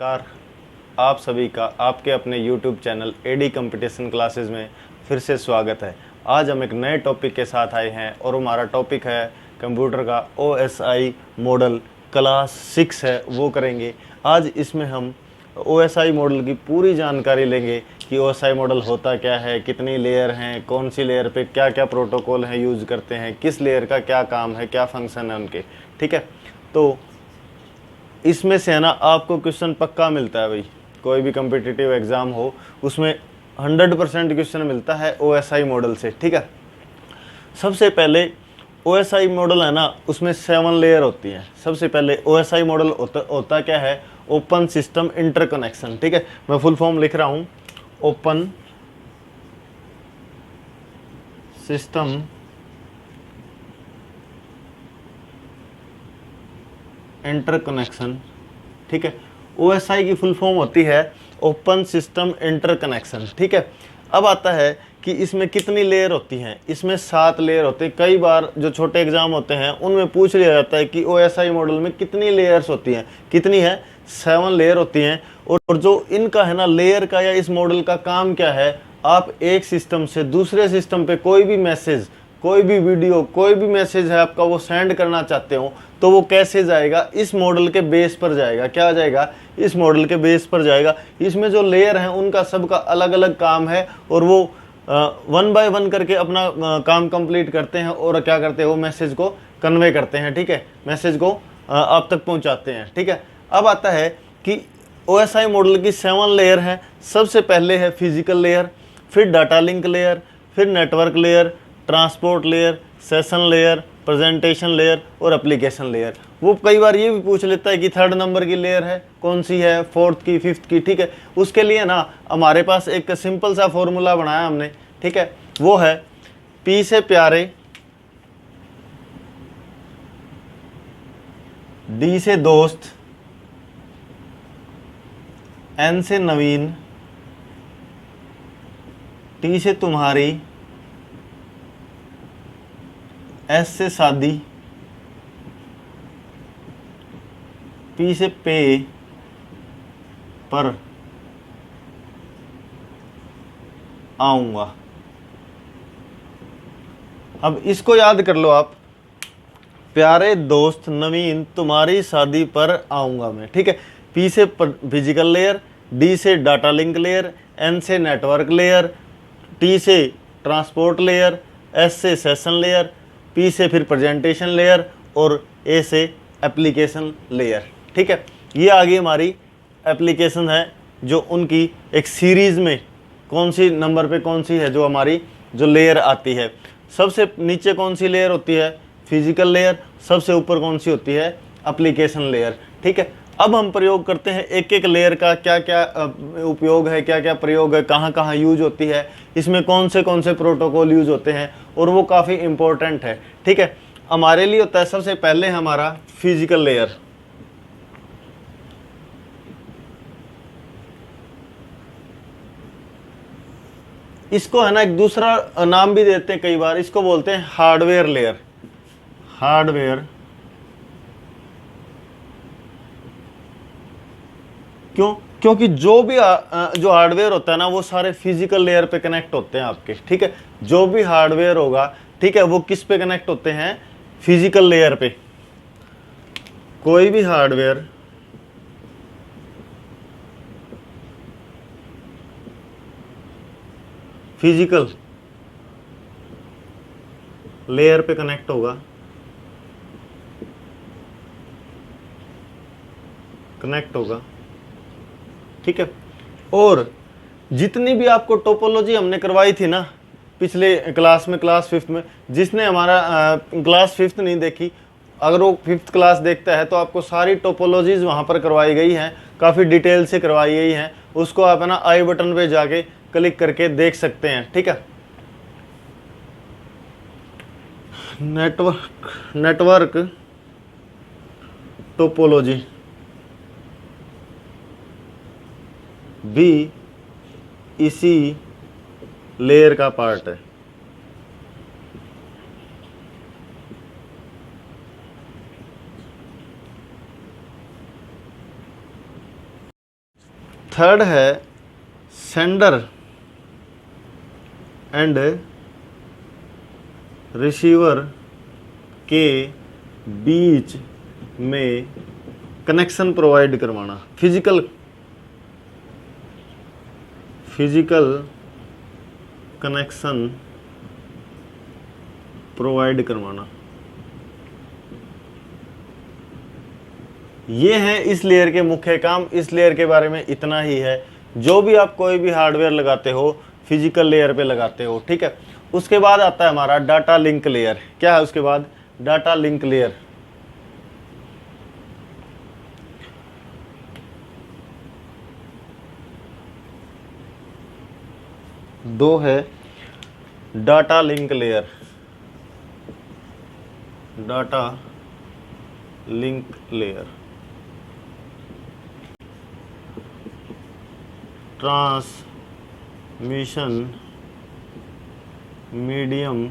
नमस्कार। आप सभी का आपके अपने YouTube चैनल एडी कंपटीशन क्लासेस में फिर से स्वागत है। आज हम एक नए टॉपिक के साथ आए हैं और हमारा टॉपिक है कंप्यूटर का OSI मॉडल क्लास 6 है वो करेंगे। आज इसमें हम OSI मॉडल की पूरी जानकारी लेंगे कि OSI मॉडल होता क्या है, कितनी लेयर हैं, कौन सी लेयर पे क्या क्या प्रोटोकॉल हैं यूज़ करते हैं, किस लेयर का क्या काम है, क्या फंक्शन है उनके। ठीक है, तो इसमें से है ना आपको क्वेश्चन पक्का मिलता है भाई। कोई भी कम्पिटिटिव एग्ज़ाम हो उसमें 100% क्वेश्चन मिलता है OSI मॉडल से। ठीक है, सबसे पहले OSI मॉडल है ना, उसमें 7 लेयर होती हैं। सबसे पहले OSI मॉडल होता क्या है, ओपन सिस्टम इंटरकनेक्शन। ठीक है, मैं फुल फॉर्म लिख रहा हूँ, ओपन सिस्टम इंटरकनेक्शन। ठीक है, OSI की फुल फॉर्म होती है ओपन सिस्टम इंटरकनेक्शन। ठीक है, अब आता है कि इसमें कितनी लेयर होती हैं। इसमें 7 लेयर होते हैं। कई बार जो छोटे एग्जाम होते हैं उनमें पूछ लिया जाता है कि OSI मॉडल में कितनी लेयर्स होती हैं। कितनी है? 7 लेयर होती हैं। और जो इनका है ना लेयर का या इस मॉडल का काम क्या है, आप एक सिस्टम से दूसरे सिस्टम पे कोई भी मैसेज, कोई भी वीडियो, कोई भी मैसेज है आपका वो सेंड करना चाहते हो तो वो कैसे जाएगा? इस मॉडल के बेस पर जाएगा। क्या आ जाएगा? इस मॉडल के बेस पर जाएगा। इसमें जो लेयर हैं उनका सबका अलग अलग काम है और वो 1 बाय 1 करके अपना काम कंप्लीट करते हैं और क्या करते हैं, वो मैसेज को कन्वे करते हैं। ठीक है, मैसेज को आप तक पहुंचाते हैं। ठीक है, अब आता है कि OSI मॉडल की 7 लेयर है। सबसे पहले है फिजिकल लेयर, फिर डाटा लिंक लेयर, फिर network layer, transport layer, session layer, presentation layer और एप्लीकेशन लेयर। वो कई बार ये भी पूछ लेता है कि 3rd नंबर की लेयर है कौन सी है, 4th की, 5th की। ठीक है, उसके लिए ना हमारे पास एक सिंपल सा फॉर्मूला बनाया हमने। ठीक है, वो है P से प्यारे, D से दोस्त, N से नवीन, T से तुम्हारी, S से शादी, P से पे पर आऊंगा। अब इसको याद कर लो आप, प्यारे दोस्त नवीन तुम्हारी शादी पर आऊंगा मैं। ठीक है, P से फिजिकल लेयर, D से डाटा लिंक लेयर, N से नेटवर्क लेयर, T से ट्रांसपोर्ट लेयर, S से सेशन लेयर, P से फिर प्रेजेंटेशन लेयर और A से एप्लीकेशन लेयर। ठीक है, ये आ गई हमारी एप्लीकेशन है जो उनकी एक सीरीज़ में कौन सी नंबर पे कौन सी है जो हमारी जो लेयर आती है। सबसे नीचे कौन सी लेयर होती है? Physical layer. सबसे ऊपर कौन सी होती है? Application layer. ठीक है, अब हम प्रयोग करते हैं एक एक लेयर का क्या क्या उपयोग है, क्या क्या प्रयोग है, कहाँ कहाँ यूज होती है, इसमें कौन से प्रोटोकॉल यूज होते हैं, और वो काफ़ी इंपॉर्टेंट है। ठीक है, हमारे लिए होता है सबसे पहले हमारा फिजिकल लेयर। इसको है ना एक दूसरा नाम भी देते हैं कई बार, इसको बोलते हैं हार्डवेयर लेयर। हार्डवेयर क्यों? क्योंकि जो भी जो हार्डवेयर होता है ना वो सारे फिजिकल लेयर पे कनेक्ट होते हैं आपके। ठीक है, जो भी हार्डवेयर होगा, ठीक है, वो किस पे कनेक्ट होते हैं? फिजिकल लेयर पे। कोई भी हार्डवेयर फिजिकल लेयर पे कनेक्ट होगा, कनेक्ट होगा। ठीक है, और जितनी भी आपको टोपोलॉजी हमने करवाई थी ना पिछले क्लास में, क्लास 5th में, जिसने हमारा क्लास 5th नहीं देखी, अगर वो 5th क्लास देखता है तो आपको सारी टोपोलॉजीज वहाँ पर करवाई गई हैं, काफ़ी डिटेल से करवाई गई हैं। उसको आप है ना आई बटन पे जाके क्लिक करके देख सकते हैं। ठीक है, नेटवर्क टोपोलॉजी भी इसी लेयर का पार्ट है। थर्ड है सेंडर एंड रिसीवर के बीच में कनेक्शन प्रोवाइड करवाना, फिजिकल कनेक्शन प्रोवाइड करवाना। ये हैं इस लेयर के मुख्य काम। इस लेयर के बारे में इतना ही है। जो भी आप कोई भी हार्डवेयर लगाते हो फिजिकल लेयर पे लगाते हो, ठीक है। उसके बाद आता है हमारा डाटा लिंक लेयर। क्या है उसके बाद? Data link layer. दो है data link layer, data link layer, transmission medium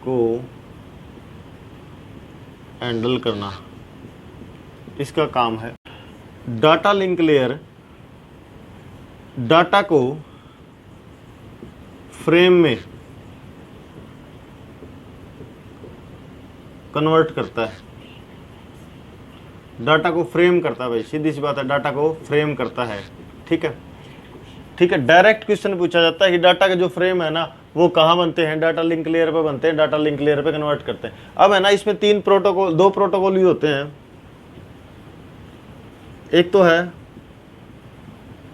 को हैंडल करना, इसका काम है। डाटा लिंक लेयर डाटा को फ्रेम में कन्वर्ट करता है। डाटा को फ्रेम करता है भाई, सीधी सी बात है, डाटा को फ्रेम करता है। ठीक है, ठीक है। डायरेक्ट क्वेश्चन पूछा जाता है कि डाटा के जो फ्रेम है ना वो कहाँ बनते हैं? डाटा लिंक लेयर पे बनते हैं, डाटा लिंक लेयर पे कन्वर्ट करते हैं। अब है ना इसमें दो प्रोटोकॉल यूज होते हैं। एक तो है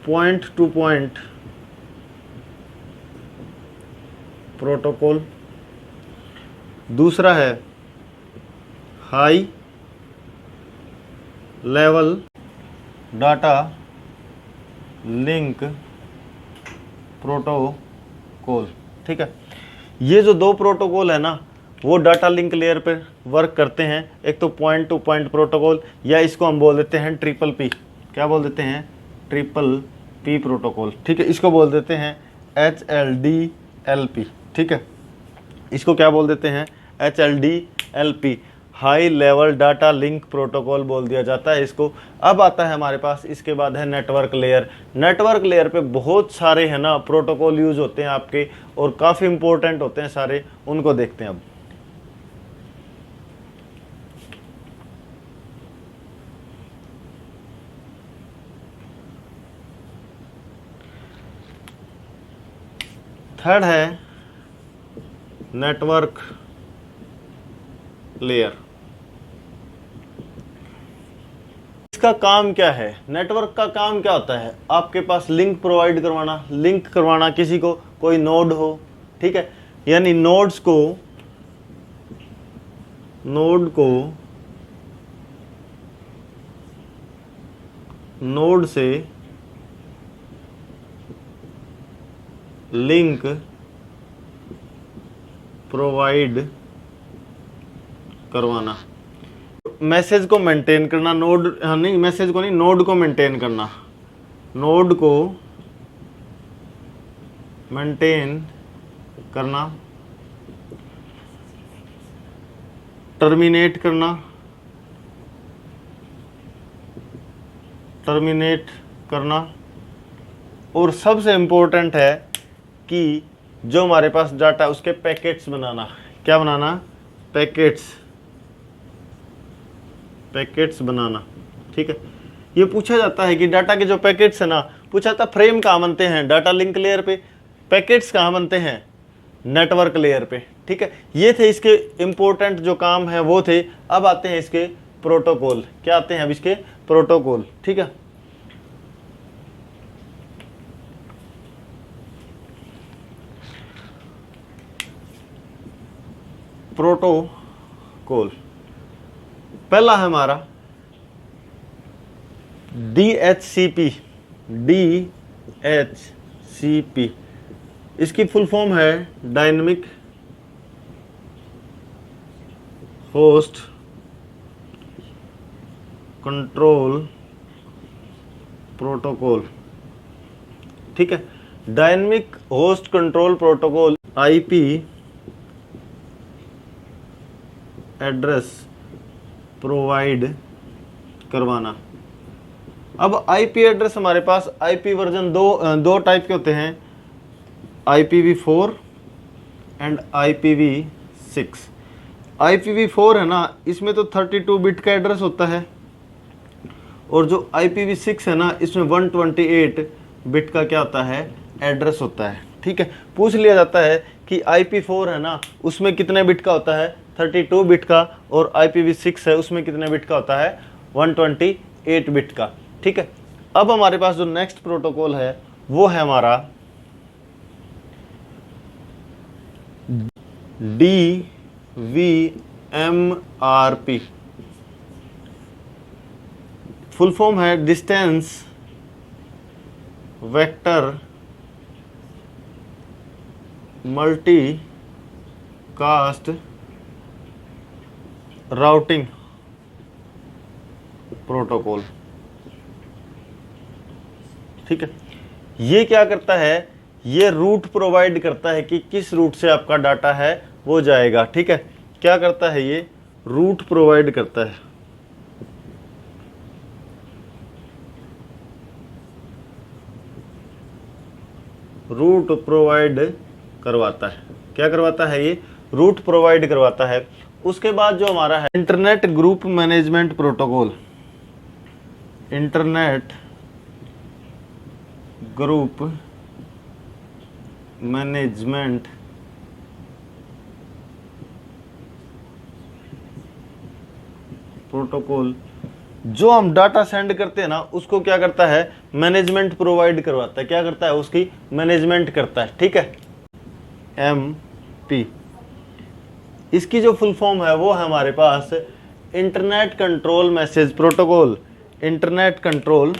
पॉइंट टू पॉइंट प्रोटोकॉल, दूसरा है high level data link protocol. ठीक है, ये जो दो प्रोटोकॉल है ना वो डाटा लिंक लेयर पर वर्क करते हैं। एक तो पॉइंट टू पॉइंट प्रोटोकॉल, या इसको हम बोल देते हैं ट्रिपल पी। क्या बोल देते हैं? Triple P protocol. ठीक है, इसको बोल देते हैं HLDLP। ठीक है, इसको क्या बोल देते हैं? HLDLP, high level data link protocol बोल दिया जाता है इसको। अब आता है हमारे पास इसके बाद है नेटवर्क लेयर। नेटवर्क लेयर पे बहुत सारे है ना प्रोटोकॉल यूज होते हैं आपके, और काफ़ी इंपॉर्टेंट होते हैं सारे, उनको देखते हैं अब। थर्ड है नेटवर्क लेयर। इसका काम क्या है? नेटवर्क का काम क्या होता है? आपके पास लिंक प्रोवाइड करवाना, लिंक करवाना किसी को, कोई नोड हो, ठीक है, यानी नोड को नोड से लिंक प्रोवाइड करवाना, मैसेज को मेंटेन करना, नोड नहीं, मैसेज को नहीं, नोड को मेंटेन करना, नोड को मेंटेन करना, टर्मिनेट करना, और सबसे इंपॉर्टेंट है कि जो हमारे पास डाटा उसके पैकेट्स बनाना। क्या बनाना? पैकेट्स बनाना। ठीक है, ये पूछा जाता है कि डाटा के जो पैकेट्स है ना, पूछा जाता फ्रेम कहाँ बनते हैं? डाटा लिंक लेयर पे। पैकेट्स कहाँ बनते हैं? नेटवर्क लेयर पे। ठीक है, ये थे इसके इंपॉर्टेंट जो काम है वो थे। अब आते हैं इसके प्रोटोकॉल। क्या आते हैं अब इसके? प्रोटोकॉल। ठीक है, प्रोटोकॉल पहला है हमारा DHCP। इसकी फुल फॉर्म है डायनेमिक होस्ट कंट्रोल प्रोटोकॉल। ठीक है, dynamic host control protocol IP address provide करवाना। अब आईपी एड्रेस हमारे पास आईपी वर्जन दो टाइप के होते हैं, IPv4 एंड IPv6। IPv4 है ना, इसमें तो 32 बिट का एड्रेस होता है, और जो IPv6 है ना, इसमें 128 बिट का क्या होता है, एड्रेस होता है। ठीक है, पूछ लिया जाता है कि IP4 है ना, उसमें कितने बिट का होता है, 32 बिट का, और IPv6 है उसमें कितने बिट का होता है, 128 बिट का। ठीक है, अब हमारे पास जो नेक्स्ट प्रोटोकॉल है वो है हमारा DVMRP। फुल फॉर्म है distance vector multicast routing protocol. ठीक है, ये क्या करता है, ये रूट प्रोवाइड करता है कि किस रूट से आपका डाटा है वो जाएगा। ठीक है, क्या करता है, ये रूट प्रोवाइड करता है। रूट प्रोवाइड करवाता है, क्या करवाता है, ये रूट प्रोवाइड करवाता है। उसके बाद जो हमारा है internet group management protocol. Internet group management protocol, जो हम डाटा सेंड करते हैं ना, उसको क्या करता है, मैनेजमेंट प्रोवाइड करवाता है। क्या करता है, उसकी मैनेजमेंट करता है। ठीक है, MP। इसकी जो फुल फॉर्म है वो है हमारे पास internet control message protocol. Internet control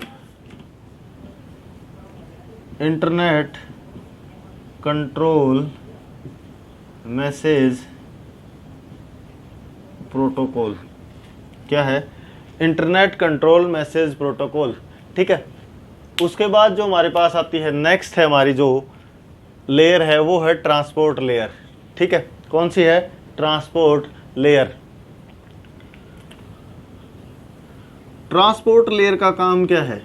message protocol. क्या है, इंटरनेट कंट्रोल मैसेज प्रोटोकॉल। ठीक है, उसके बाद जो हमारे पास आती है नेक्स्ट है, हमारी जो लेयर है वो है ट्रांसपोर्ट लेयर। ठीक है, कौन सी है, ट्रांसपोर्ट लेयर। ट्रांसपोर्ट लेयर का काम क्या है,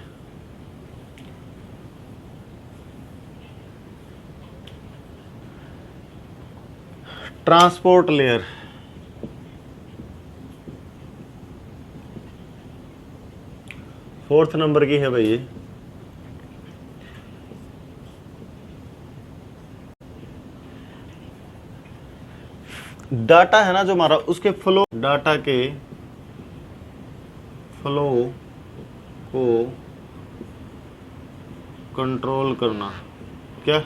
ट्रांसपोर्ट लेयर फोर्थ नंबर की है भाई ये। डाटा है ना जो हमारा, उसके फ्लो, डाटा के फ्लो को कंट्रोल करना, क्या,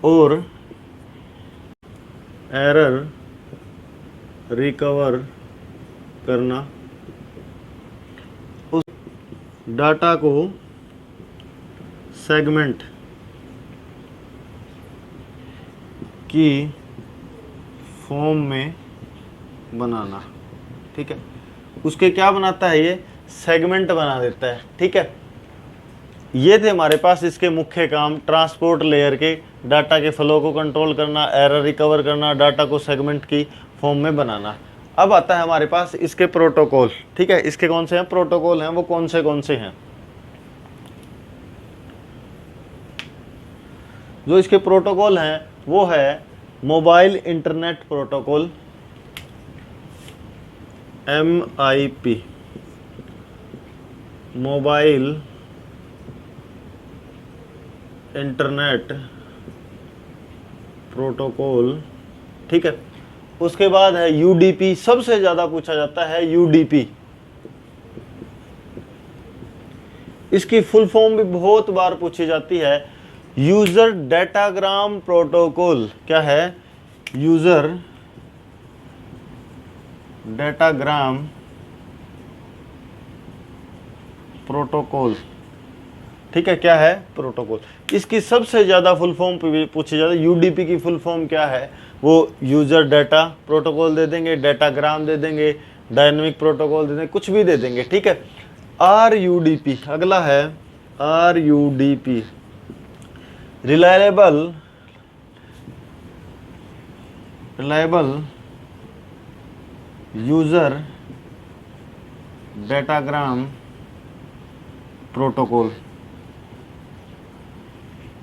और एरर रिकवर करना, उस डाटा को सेगमेंट की फॉर्म में बनाना। ठीक है, उसके क्या बनाता है, ये सेगमेंट बना देता है। ठीक है, ये थे हमारे पास इसके मुख्य काम, ट्रांसपोर्ट लेयर के, डाटा के फ्लो को कंट्रोल करना, एरर रिकवर करना, डाटा को सेगमेंट की फॉर्म में बनाना। अब आता है हमारे पास इसके प्रोटोकॉल। ठीक है, इसके कौन से हैं प्रोटोकॉल हैं, वो कौन से हैं, जो इसके प्रोटोकॉल हैं वो है mobile internet protocol MIP, mobile internet protocol. ठीक है, उसके बाद है UDP, सबसे ज्यादा पूछा जाता है UDP। इसकी फुल फॉर्म भी बहुत बार पूछी जाती है, यूजर डेटाग्राम प्रोटोकॉल। क्या है, यूजर डेटाग्राम प्रोटोकॉल। ठीक है, क्या है, प्रोटोकॉल। इसकी सबसे ज्यादा फुल फॉर्म पूछी जाती है। UDP की फुल फॉर्म क्या है, वो यूजर डाटा प्रोटोकॉल दे देंगे, डेटाग्राम दे देंगे, डायनेमिक प्रोटोकॉल दे देंगे, कुछ भी दे देंगे। ठीक है, RUDP अगला है, RUDP reliable user datagram protocol,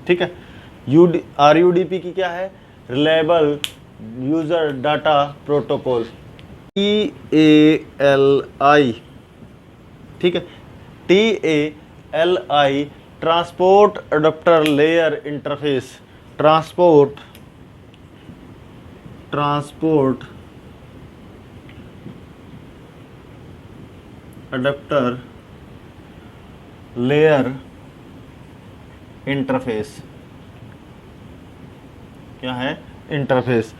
ठीक है। RUDP की क्या है, reliable user data protocol, TALI, ठीक है, TALI transport adopter layer interface, transport adopter layer interface, क्या है, interface.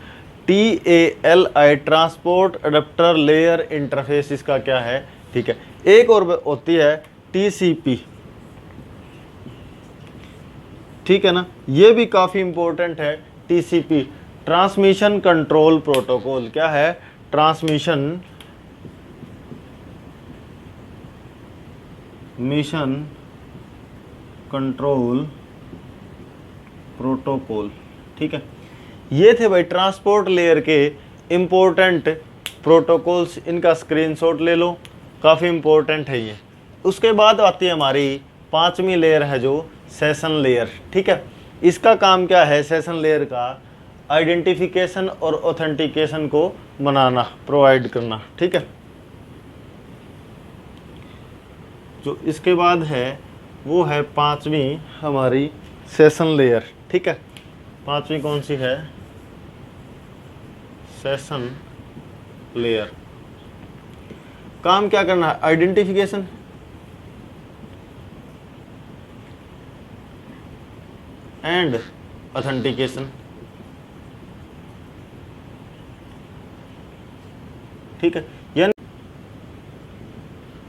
TALI transport adopter layer interface इसका क्या है, ठीक है। एक और होती है TCP, ठीक है ना, ये भी काफी इंपॉर्टेंट है। TCP ट्रांसमिशन कंट्रोल प्रोटोकॉल, क्या है, ट्रांसमिशन कंट्रोल प्रोटोकॉल, ठीक है। ये थे भाई ट्रांसपोर्ट लेयर के इंपॉर्टेंट प्रोटोकॉल्स, इनका स्क्रीनशॉट ले लो, काफ़ी इंपॉर्टेंट है ये। उसके बाद आती है हमारी 5वीं लेयर है जो सेशन लेयर, ठीक है। इसका काम क्या है, सेशन लेयर का आइडेंटिफिकेशन और ऑथेंटिकेशन को बनाना, प्रोवाइड करना, ठीक है। जो इसके बाद है वो है 5वीं हमारी सेशन लेयर, ठीक है। 5वीं कौन सी है, सेशन लेयर। काम क्या करना है, आइडेंटिफिकेशन, एंड ऑथेंटिकेशन, ठीक है। यानी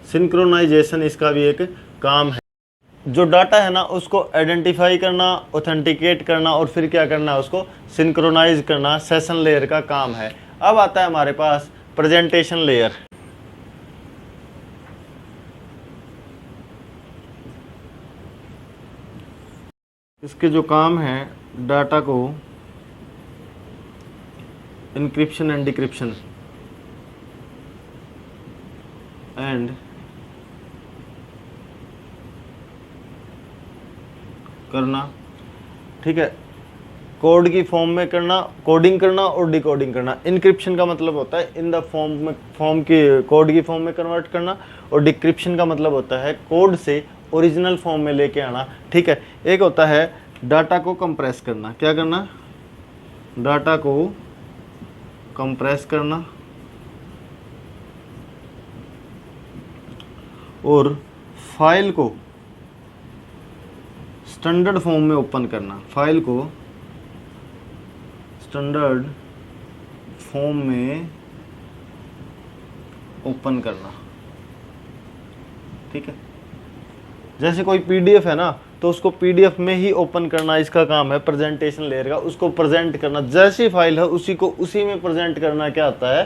सिंक्रोनाइजेशन इसका भी एक काम है। जो डाटा है ना उसको आइडेंटिफाई करना, ऑथेंटिकेट करना और फिर क्या करना, उसको सिंक्रोनाइज करना, सेशन लेयर का काम है। अब आता है हमारे पास प्रेजेंटेशन लेयर। इसके जो काम है, डाटा को इंक्रिप्शन एंड डिक्रिप्शन एंड करना, ठीक है, कोड की फॉर्म में करना, कोडिंग करना और डिकोडिंग करना। इनक्रिप्शन का मतलब होता है इन द फॉर्म की कोड की फॉर्म में कन्वर्ट करना, और डिक्रिप्शन का मतलब होता है कोड से ओरिजिनल फॉर्म में लेके आना, ठीक है। एक होता है डाटा को कंप्रेस करना, क्या करना, डाटा को कंप्रेस करना, और फाइल को स्टैंडर्ड फॉर्म में ओपन करना, फाइल को स्टैंडर्ड फॉर्म में ओपन करना, ठीक है। जैसे कोई PDF है ना, तो उसको PDF में ही ओपन करना इसका काम है प्रेजेंटेशन लेयर का। उसको प्रेजेंट करना, जैसी फाइल है उसी को उसी में प्रेजेंट करना क्या आता है,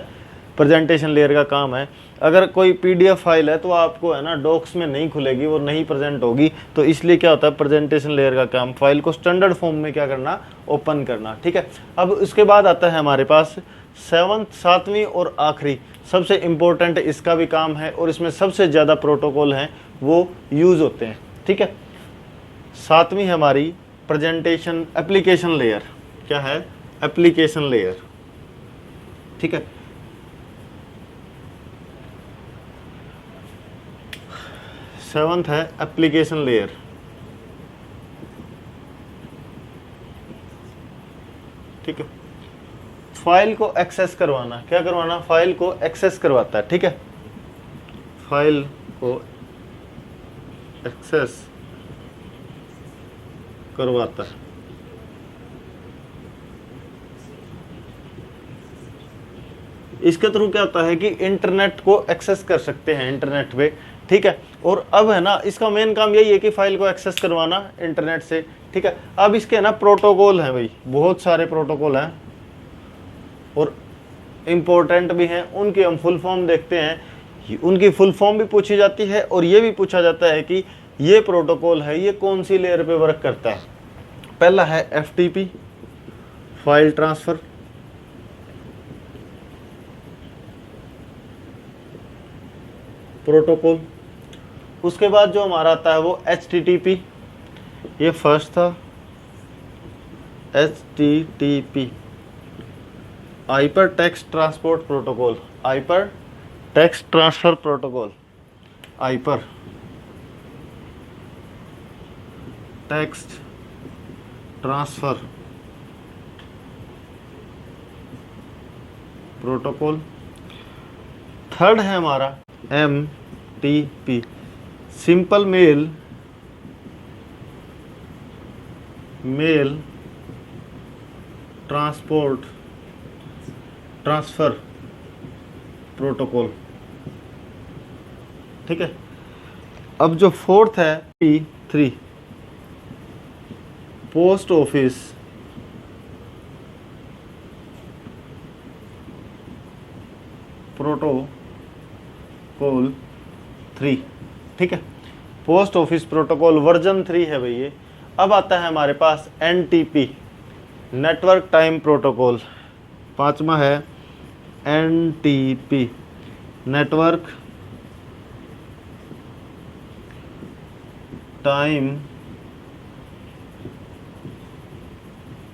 प्रेजेंटेशन लेयर का काम है। अगर कोई PDF फाइल है तो आपको है ना डॉक्स में नहीं खुलेगी, वो नहीं प्रेजेंट होगी, तो इसलिए क्या होता है, प्रेजेंटेशन लेयर का काम फाइल को स्टैंडर्ड फॉर्म में क्या करना, ओपन करना, ठीक है। अब उसके बाद आता है हमारे पास 7वीं और आखिरी सबसे इम्पोर्टेंट, इसका भी काम है और इसमें सबसे ज़्यादा प्रोटोकॉल हैं वो यूज़ होते हैं, ठीक है। 7वीं हमारी प्रेजेंटेशन एप्लीकेशन लेयर, क्या है, एप्लीकेशन लेयर, ठीक है। 7th है एप्लीकेशन लेयर, ठीक है। फाइल को एक्सेस करवाना, क्या करवाना, फाइल को एक्सेस करवाता है, ठीक है। फाइल को एक्सेस करवाता है। इसके थ्रू क्या होता है कि इंटरनेट को एक्सेस कर सकते हैं इंटरनेट पे, ठीक है। और अब है ना इसका मेन काम यही है कि फाइल को एक्सेस करवाना इंटरनेट से, ठीक है। अब इसके ना प्रोटोकॉल हैं भाई, बहुत सारे प्रोटोकॉल हैं और इम्पोर्टेंट भी हैं। उनकी हम फुल फॉर्म देखते हैं, उनकी फुल फॉर्म भी पूछी जाती है और ये भी पूछा जाता है कि ये प्रोटोकॉल है ये कौन सी लेयर पे वर्क करता है। पहला है FTP, फाइल ट्रांसफर, प्रोटोकॉल। उसके बाद जो हमारा आता है वो HTTP, ये फर्स्ट था HTTP, hypertext transport protocol, hypertext transfer protocol, hypertext transfer protocol. Third है हमारा MTP, simple mail transfer protocol, ठीक है। अब जो फोर्थ है P3, पोस्ट ऑफिस प्रोटोकॉल 3, ठीक है। पोस्ट ऑफिस प्रोटोकॉल वर्जन 3 है भाई ये। अब आता है हमारे पास NTP, नेटवर्क टाइम प्रोटोकॉल। पांचवा है NTP, नेटवर्क टाइम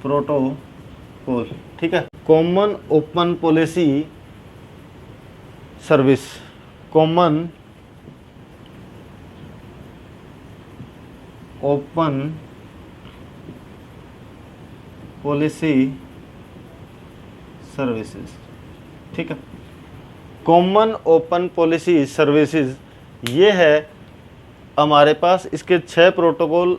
प्रोटोकॉल, ठीक है। Common open policy service, common open policy services, ठीक है। कॉमन ओपन पॉलिसी सर्विसेज ये है हमारे पास। इसके 6 प्रोटोकॉल,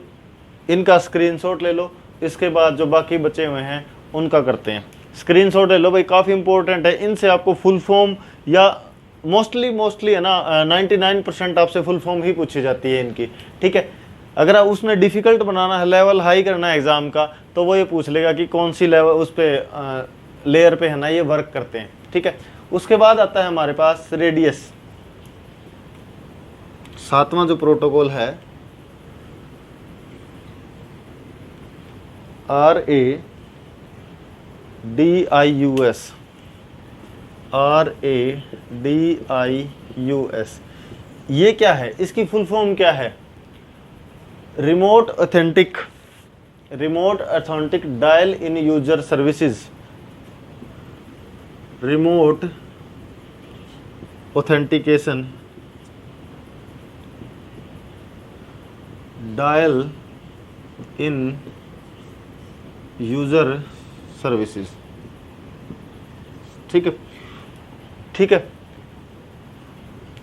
इनका स्क्रीनशॉट ले लो। इसके बाद जो बाकी बचे हुए हैं उनका करते हैं। स्क्रीनशॉट ले लो भाई, काफ़ी इंपॉर्टेंट है। इनसे आपको फुल फॉर्म या मोस्टली है ना 99% आपसे फुल फॉर्म ही पूछी जाती है इनकी, ठीक है। अगर आप उसमें डिफ़िकल्ट बनाना है, लेवल हाई करना है एग्ज़ाम का, तो वो ये पूछ लेगा कि कौन सी लेवल उस पर लेयर पे है ना ये वर्क करते हैं, ठीक है। उसके बाद आता है हमारे पास रेडियस, 7वां जो प्रोटोकॉल है RADIUS। ये क्या है, इसकी फुल फॉर्म क्या है? Remote authentic dial in user services, remote authentication dial in user services, ठीक है, ठीक है,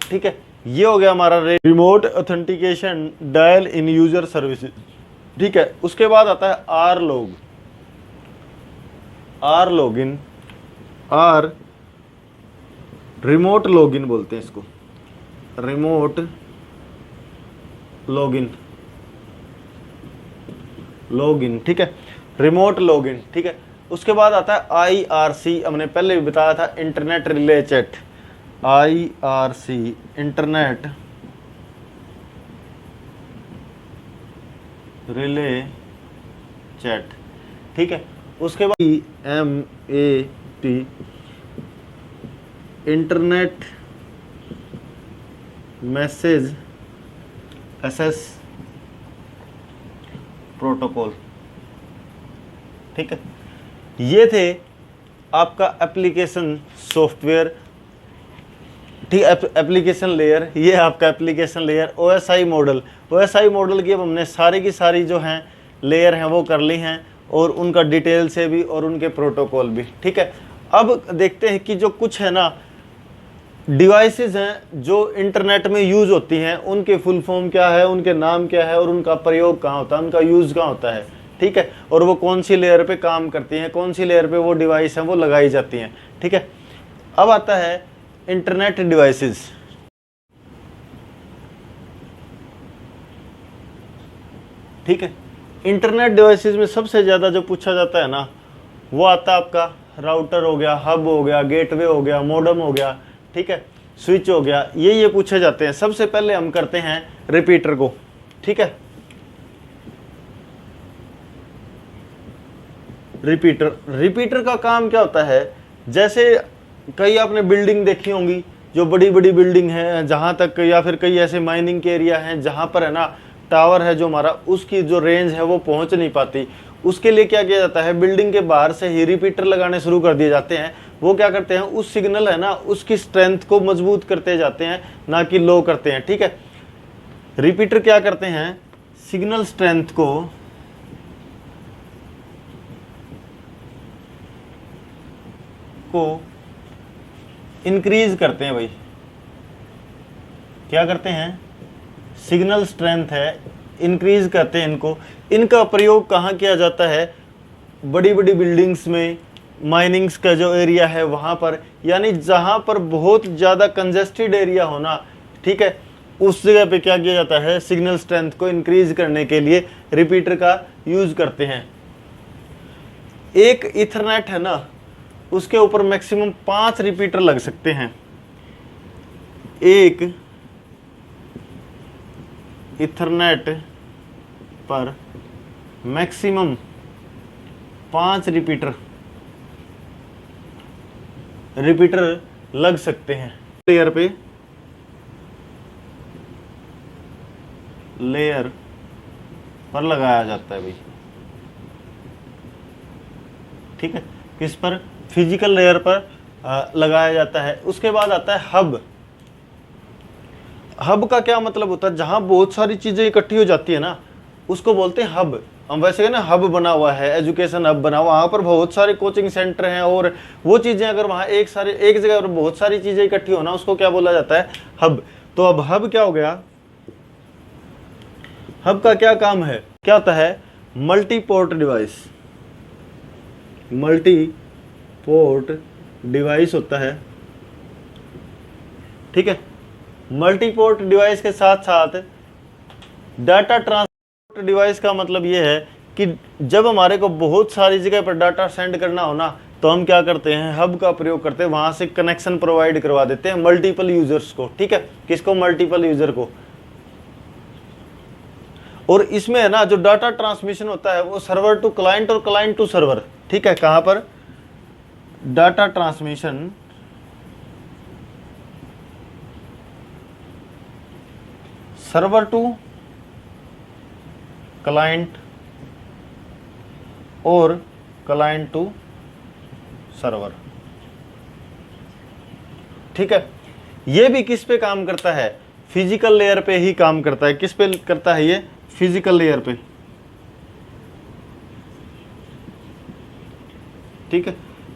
ठीक है। ये हो गया हमारा remote authentication dial in user services, ठीक है। उसके बाद आता है R login, R remote login बोलते हैं इसको, रिमोट लॉगिन, ठीक है, रिमोट लॉगिन, ठीक है। उसके बाद आता है IRC, हमने पहले भी बताया था, internet relay chat, IRC internet relay chat, ठीक है। उसके बाद MAP internet message access protocol, ठीक है। ये थे आपका एप्लीकेशन सॉफ्टवेयर, ठीक, एप्लीकेशन लेयर। ये आपका एप्लीकेशन लेयर, OSI मॉडल की अब हमने सारी की सारी जो हैं लेयर हैं वो कर ली हैं, और उनका डिटेल से भी और उनके प्रोटोकॉल भी, ठीक है। अब देखते हैं कि जो कुछ है ना डिवाइसेस हैं जो इंटरनेट में यूज़ होती हैं, उनके फुल फॉर्म क्या है, उनके नाम क्या है, और उनका प्रयोग कहाँ होता है, उनका यूज़ कहाँ होता है, ठीक है। और वो कौन सी लेयर पे काम करती हैं, कौन सी लेयर पे वो डिवाइस हैं वो लगाई जाती हैं, ठीक है। अब आता है इंटरनेट डिवाइसेस, ठीक है। इंटरनेट डिवाइसेस में सबसे ज़्यादा जो पूछा जाता है ना वो आता है आपका राउटर हो गया, हब हो गया, गेटवे हो गया, मॉडेम हो गया, ठीक है, स्विच हो गया, ये पूछे जाते हैं। सबसे पहले हम करते हैं रिपीटर को, ठीक है। रिपीटर का काम क्या होता है, जैसे कई आपने बिल्डिंग देखी होंगी, जो बड़ी बड़ी बिल्डिंग है जहाँ तक, या फिर कई ऐसे माइनिंग के एरिया हैं जहाँ पर है ना टावर है जो हमारा, उसकी जो रेंज है वो पहुँच नहीं पाती, उसके लिए क्या किया जाता है, बिल्डिंग के बाहर से ही रिपीटर लगाने शुरू कर दिए जाते हैं। वो क्या करते हैं, उस सिग्नल है ना उसकी स्ट्रेंथ को मजबूत करते जाते हैं, ना कि लो करते हैं। ठीक है, रिपीटर क्या करते हैं, सिग्नल स्ट्रेंथ को इंक्रीज करते हैं भाई। क्या करते हैं, सिग्नल स्ट्रेंथ है इंक्रीज करते हैं इनको। इनका प्रयोग कहाँ किया जाता है, बड़ी बड़ी बिल्डिंग्स में, माइनिंग्स का जो एरिया है वहाँ पर, यानी जहाँ पर बहुत ज़्यादा कंजेस्टेड एरिया होना, ठीक है, उस जगह पे क्या किया जाता है, सिग्नल स्ट्रेंथ को इंक्रीज करने के लिए रिपीटर का यूज करते हैं। एक इथरनेट है ना, उसके ऊपर मैक्सिमम 5 रिपीटर लग सकते हैं। एक इथरनेट पर मैक्सिमम 5 रिपीटर लग सकते हैं। लेयर पर लगाया जाता है भाई। ठीक है, किस पर, फिजिकल लेयर पर लगाया जाता है। उसके बाद आता है हब। हब का क्या मतलब होता है, जहां बहुत सारी चीजें इकट्ठी हो जाती है ना, उसको बोलते हैं हब। हम वैसे ना हब बना हुआ है, एजुकेशन हब बना हुआ, वहाँ पर बहुत सारे कोचिंग सेंटर हैं, और वो चीज़ें अगर वहाँ एक जगह पर बहुत सारी चीज़ें इकट्ठी हो ना, उसको क्या बोला जाता है, हब। तो अब हब क्या हो गया, हब का क्या काम है, क्या होता है, मल्टी पोर्ट डिवाइस होता है। ठीक है, मल्टी पोर्ट डिवाइस के साथ साथ डाटा ट्रांसपोर्ट डिवाइस का मतलब ये है कि जब हमारे को बहुत सारी जगह पर डाटा सेंड करना हो ना, तो हम क्या करते हैं, हब का प्रयोग करते हैं, वहां से कनेक्शन प्रोवाइड करवा देते हैं मल्टीपल यूजर्स को। ठीक है, किसको, मल्टीपल यूजर को। और इसमें है ना जो डाटा ट्रांसमिशन होता है वो सर्वर टू क्लाइंट और क्लाइंट टू सर्वर। ठीक है, कहां पर, data transmission server to client और क्लाइंट टू सर्वर। ठीक है, ये भी किस पे काम करता है, फिजिकल लेयर पे ही काम करता है। किस पे करता है ये, फिजिकल लेयर पे। ठीक है,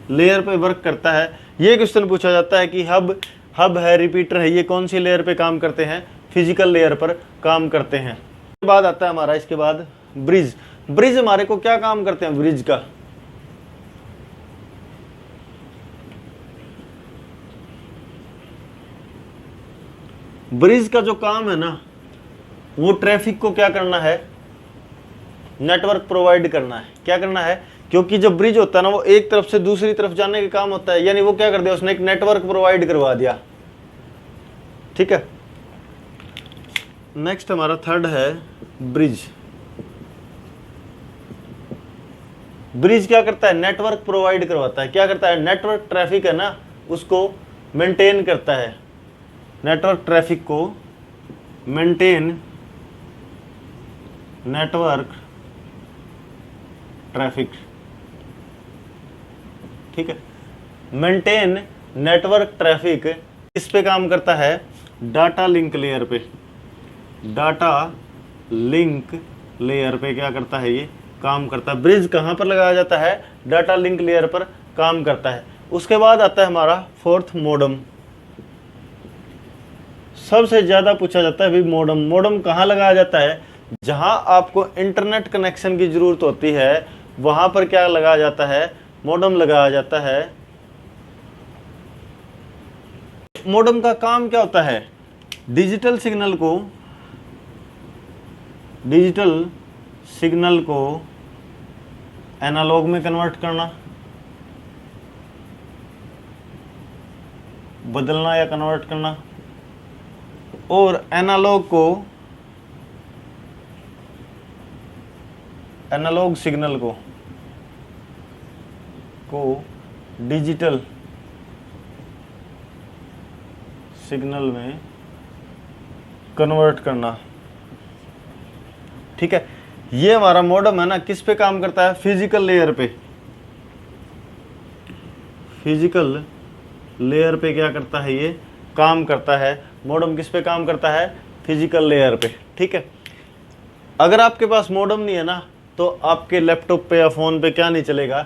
लेयर पे वर्क करता है। ये क्वेश्चन पूछा जाता है कि हब है, रिपीटर है, ये कौन सी लेयर पे काम करते हैं, फिजिकल लेयर पर काम करते हैं। इसके बाद आता है हमारा, इसके बाद ब्रिज। ब्रिज हमारे को क्या काम करते हैं, ब्रिज का, ब्रिज का जो काम है ना, वो ट्रैफिक को क्या करना है, नेटवर्क प्रोवाइड करना है। क्या करना है, क्योंकि जब ब्रिज होता है ना, वो एक तरफ से दूसरी तरफ जाने का काम होता है, यानी वो क्या कर दिया, उसने एक नेटवर्क प्रोवाइड करवा दिया। ठीक है, नेक्स्ट हमारा थर्ड है ब्रिज। ब्रिज क्या करता है, नेटवर्क प्रोवाइड करवाता है। क्या करता है, नेटवर्क ट्रैफिक है ना उसको मेंटेन करता है, नेटवर्क ट्रैफिक को मेंटेन, नेटवर्क ट्रैफिक। ठीक है, मेंटेन नेटवर्क ट्रैफिक इस पे काम करता है, डाटा लिंक लेयर पे। डाटा लिंक लेयर पे क्या करता है, ये काम करता है। ब्रिज कहाँ पर लगाया जाता है, डाटा लिंक लेयर पर काम करता है। उसके बाद आता है हमारा फोर्थ, मॉडेम। सबसे ज्यादा पूछा जाता है भाई मॉडेम। मॉडेम कहाँ लगाया जाता है, जहां आपको इंटरनेट कनेक्शन की जरूरत होती है, वहां पर क्या लगाया जाता है, मॉडेम लगाया जाता है। मॉडेम का काम क्या होता है, डिजिटल सिग्नल को एनालॉग में कन्वर्ट करना, बदलना या कन्वर्ट करना, और एनालॉग सिग्नल को डिजिटल सिग्नल में कन्वर्ट करना। ठीक है, ये हमारा मॉडेम है ना, किस पे काम करता है? फिजिकल लेयर पे। फिजिकल लेयर पे क्या करता है? ये काम करता है। मॉडेम किस पे काम करता है? फिजिकल लेयर पे। ठीक है, अगर आपके पास मॉडेम नहीं है ना, तो आपके लैपटॉप पे या फ़ोन पे क्या नहीं चलेगा?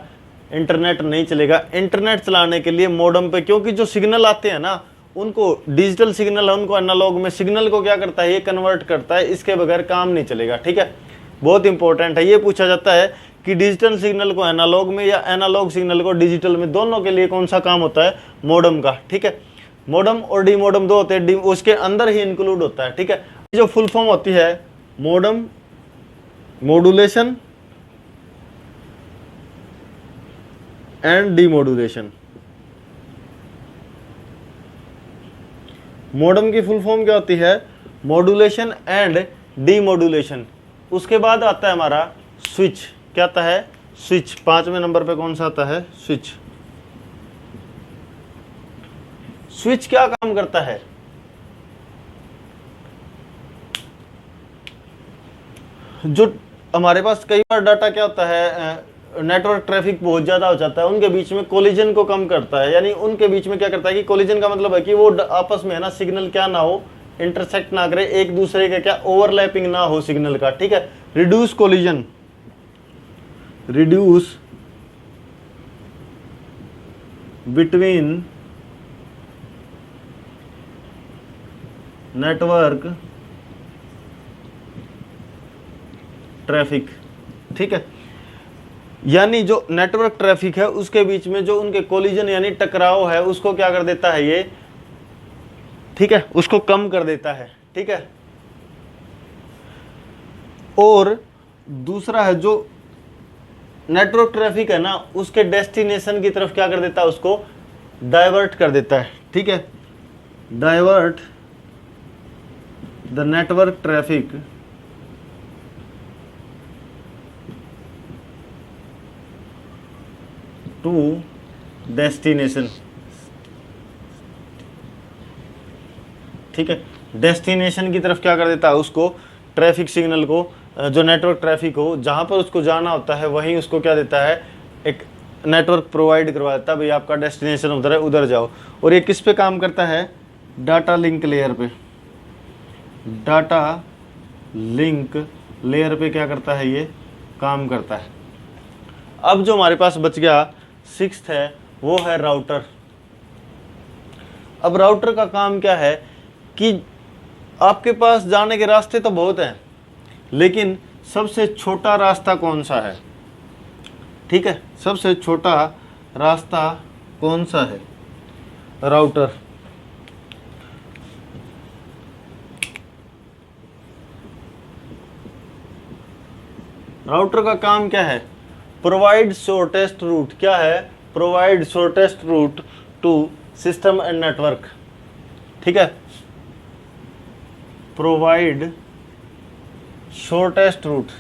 इंटरनेट नहीं चलेगा। इंटरनेट चलाने के लिए मॉडेम पे, क्योंकि जो सिग्नल आते हैं ना, उनको डिजिटल सिग्नल है, उनको एनालॉग में सिग्नल को क्या करता है? ये कन्वर्ट करता है। इसके बगैर काम नहीं चलेगा। ठीक है, बहुत इंपॉर्टेंट है। ये पूछा जाता है कि डिजिटल सिग्नल को एनालॉग में या एनालॉग सिग्नल को डिजिटल में, दोनों के लिए कौन सा काम होता है? मॉडेम का। ठीक है, मॉडेम और डी मॉडेम दो होते हैं, उसके अंदर ही इंक्लूड होता है। ठीक है, जो फुल फॉर्म होती है modem modulation and demodulation. Modem की फुल फॉर्म क्या होती है? Modulation and demodulation. उसके बाद आता है हमारा स्विच। क्या आता है? स्विच। 5वें नंबर पे कौन सा आता है? स्विच। स्विच क्या काम करता है? जो हमारे पास कई बार डाटा क्या होता है, नेटवर्क ट्रैफिक बहुत ज़्यादा हो जाता है, उनके बीच में कोलिजन को कम करता है। यानी उनके बीच में क्या करता है कि कोलिजन का मतलब है कि वो आपस में है ना, सिग्नल क्या ना हो, इंटरसेक्ट ना करे, एक दूसरे के क्या ओवरलैपिंग ना हो सिग्नल का। ठीक है, reduce collision, reduce between network traffic. ठीक है, यानी जो नेटवर्क ट्रैफिक है उसके बीच में जो उनके कोलिजन यानी टकराव है, उसको क्या कर देता है ये? ठीक है, उसको कम कर देता है। ठीक है, और दूसरा है जो नेटवर्क ट्रैफिक है ना, उसके डेस्टिनेशन की तरफ क्या कर देता है? उसको डाइवर्ट कर देता है। ठीक है, divert the network traffic to destination. ठीक है, डेस्टिनेशन की तरफ क्या कर देता है? उसको ट्रैफिक सिग्नल को, जो नेटवर्क ट्रैफिक हो, जहां पर उसको जाना होता है वहीं उसको क्या देता है? एक नेटवर्क प्रोवाइड करवा देता है, भाई आपका डेस्टिनेशन उधर है, उधर जाओ। और ये किस पे काम करता है? डाटा लिंक लेयर पे। डाटा लिंक लेयर पे क्या करता है? ये काम करता है। अब जो हमारे पास बच गया 6th है, वो है राउटर। अब राउटर का काम क्या है कि आपके पास जाने के रास्ते तो बहुत हैं, लेकिन सबसे छोटा रास्ता कौन सा है? ठीक है, सबसे छोटा रास्ता कौन सा है? राउटर। राउटर का काम क्या है? Provide shortest route. क्या है? Provide shortest route to system and network. ठीक है, provide shortest route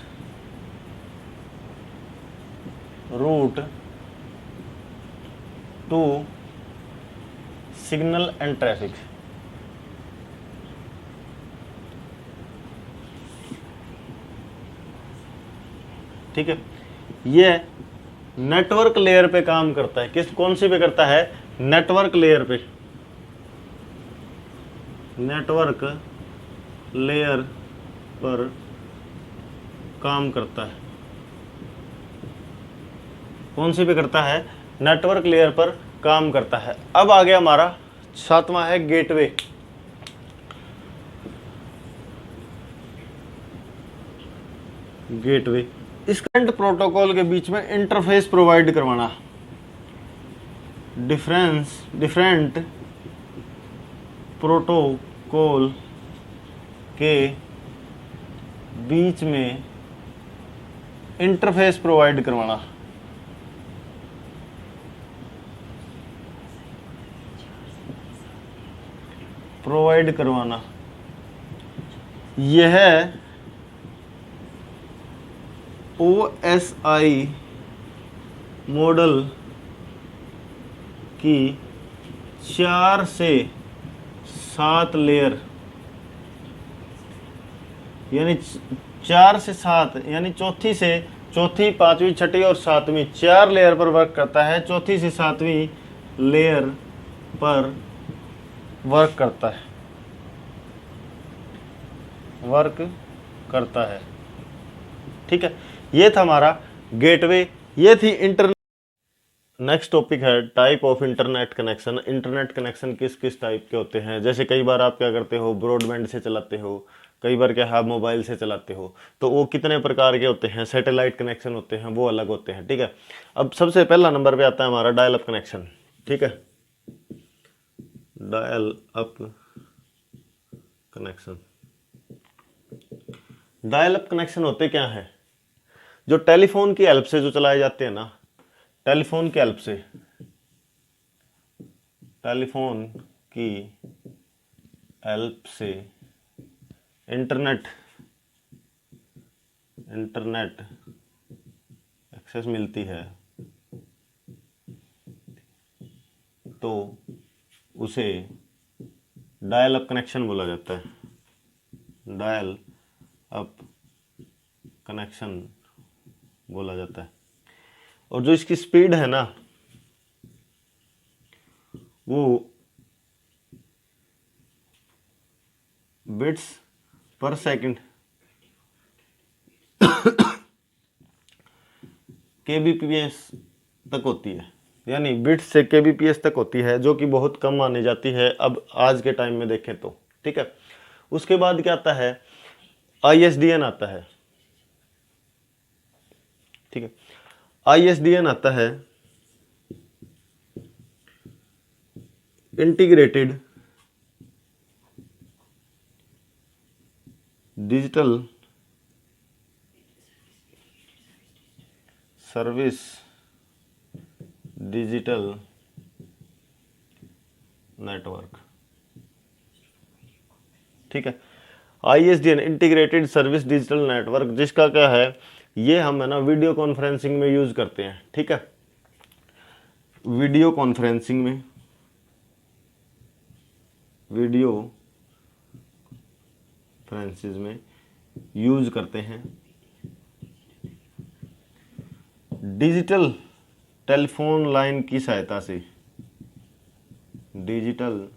to signal and traffic. ठीक है, ये नेटवर्क लेयर पे काम करता है। किस कौन सी पे करता है? नेटवर्क लेयर पे। नेटवर्क लेयर पर काम करता है। कौन सी पे करता है? नेटवर्क लेयर पर काम करता है। अब आ गया हमारा 7वां है गेटवे। गेटवे इस करंट प्रोटोकॉल के बीच में इंटरफेस प्रोवाइड करवाना। डिफरेंट प्रोटोकॉल के बीच में इंटरफेस प्रोवाइड करवाना। प्रोवाइड करवाना यह OSI मॉडल की 4 से 7 लेयर, यानी 4 से 7, यानी चौथी, पांचवी, छठी और सातवीं 4 लेयर पर वर्क करता है। चौथी से सातवीं लेयर पर वर्क करता है। ठीक है, ये था हमारा गेटवे, ये थी इंटरनेट। नेक्स्ट टॉपिक है type of internet connection. Internet connection किस किस टाइप के होते हैं। जैसे कई बार आप क्या करते हो, ब्रॉडबैंड से चलाते हो, कई बार क्या है मोबाइल से चलाते हो, तो वो कितने प्रकार के होते हैं। सैटेलाइट कनेक्शन होते हैं, वो अलग होते हैं। ठीक है, अब सबसे पहला नंबर पे आता है हमारा डायल अप कनेक्शन। ठीक है, dial up connection. Dial up connection होते क्या है, जो टेलीफोन की हेल्प से जो चलाए जाते हैं ना, टेलीफोन की हेल्प से इंटरनेट एक्सेस मिलती है, तो उसे डायल अप कनेक्शन बोला जाता है। डायल अप कनेक्शन बोला जाता है। और जो इसकी स्पीड है ना, वो बिट्स पर सेकंड kbps तक होती है, यानी बिट्स से kbps तक होती है, जो कि बहुत कम मानी जाती है अब आज के टाइम में देखें तो। ठीक है, उसके बाद क्या आता है, ISDN आता है। ठीक है, ISDN आता है, integrated digital service digital network. ठीक है, ISDN integrated service digital network, जिसका क्या है, ये हम है ना वीडियो कॉन्फ्रेंसिंग में यूज करते हैं। ठीक है, वीडियो कॉन्फ्रेंसिंग में यूज करते हैं। डिजिटल टेलीफोन लाइन की सहायता से, डिजिटल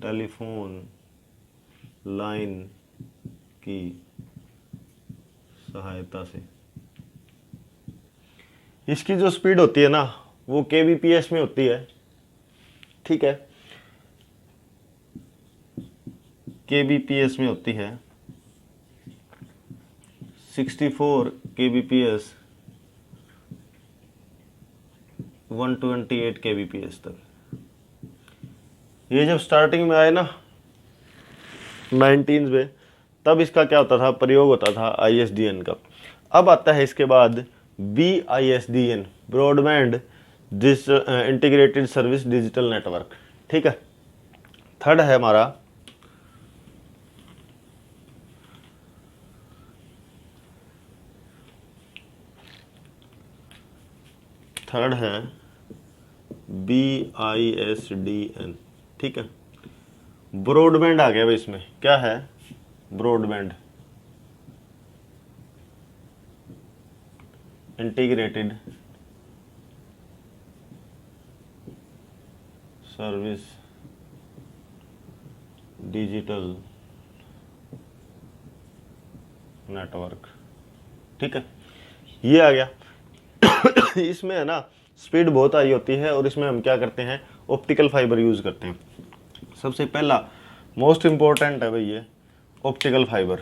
टेलीफोन लाइन की सहायता से। इसकी जो स्पीड होती है ना, वो kbps में होती है। ठीक है, kbps में होती है 64 kbps 128 kbps तक। ये जब स्टार्टिंग में आए ना 19 में, तब इसका क्या होता था, प्रयोग होता था ISDN का। अब आता है इसके बाद BISDN, broadband integrated service digital network. ठीक है, थर्ड है हमारा BISDN। ठीक है, ब्रॉडबैंड आ गया भाई, इसमें क्या है, broadband integrated service digital network. ठीक है, ये आ गया। इसमें है ना स्पीड बहुत हाई होती है, और इसमें हम क्या करते हैं, ऑप्टिकल फाइबर यूज करते हैं। सबसे पहला मोस्ट इंपॉर्टेंट है भाई ये ऑप्टिकल फाइबर।